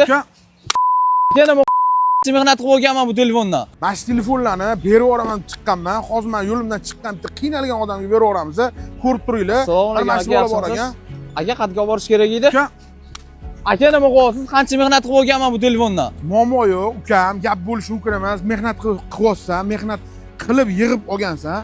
Aka, Yana mehnat qilib olganman bu telefondan. mana shu telefonlarni berib yuboraman chiqqanman. Hozir men yo'limdan chiqqan bitta qiynalgan odamga berib yuboramiz. Ko'rib turinglar. Assalomu alaykum, Mana shu bola bor ekan. Aka qayerga olib borish kerak edi? Aka, Aka nima qilyapsiz? Qancha mehnat qilib olganman bu telefondan. muammo yo'q, ukam, gap bo'lishi mumkin emas. Mehnat qilyapsan, mehnat qilib yig'ib olgansan.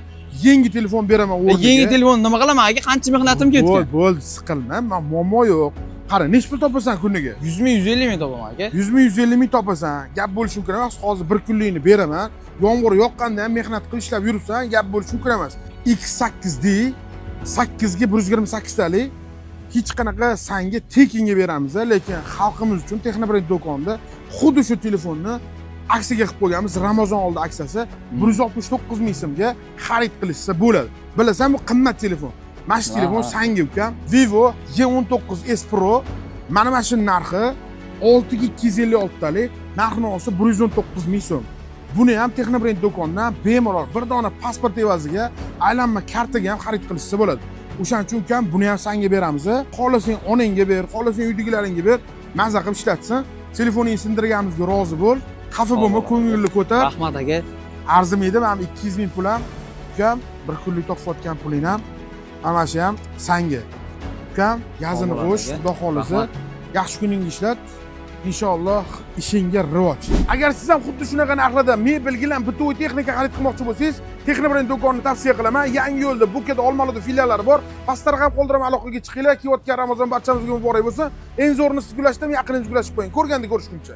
Yangi telefon beraman o'rniga. Yangi telefon nima qilaman? Aka qancha mehnatim ketgan. Bo'ldi, siqilma. Men muammo yo'q. Qara, nech pul topasan kuniga? 100 ming, 150 ming topaman aka. 100 ming, 150 ming topasan. Gap bo'lishi mumkin emas. Hozir bir kunlikni beraman. Yomg'ir yoqqanda ham mehnat qilib ishlab yuribsan, gap bo'lishi mumkin emas. X8D 8 ga 128 talik hech qanaqa sanga tekinga beramiz, lekin xalqimiz uchun Texnobrend do'konida xuddi shu telefonni aksiyaga qilib qo'yganmiz. Ramazon oldi aksiyasi 169 ming so'mga xarid qilishsa bo'ladi. Bilasan, bu qimmat telefon. Mana shu telefon sanga ukam. Vivo Y19s Pro. Mana shu narxi 6256 talik. Narxini olsa 119 ming so'm. Buni ham Texnobrend do'konidan bemalol bir dona pasport evaziga aylanma kartaga ham xarid qilishsa bo'ladi. O'shaning uchun ukam buni ham senga beramiz. Xohlasang onangga ber, xohlasang uydagilaringga ber, maza qilib ishlatsin. Telefoningni sindirganimizga rozi bo'l. Xafa bo'lma, ko'ngilni ko'tar. Rahmat aka. Arzimaydi, men 200 ming pul ham, ukam, bir kunlik topayotgan puling ham mana shu ham senga. Ukam, yazini qo'sh, xudo xolisa, yaxshi kuningni ishlat. Inshaalloh ishingga rivoj. Agar siz ham xuddi shunaqa narxlarda mebel gilam bituv texnika xarid qilmoqchi bo'lsangiz, Texnobrend do'konini tavsiya qilaman. Yangi yo'lda Bukada, Olmaliqda filiallari bor. Pastda raqam qoldiraman, aloqaga chiqinglar. Kelayotgan Ramazon barchamizga muborak bo'lsin. Eng zo'rini siz gulashdan yaqiningiz gulashib qo'ying. Ko'rganda ko'rishguncha.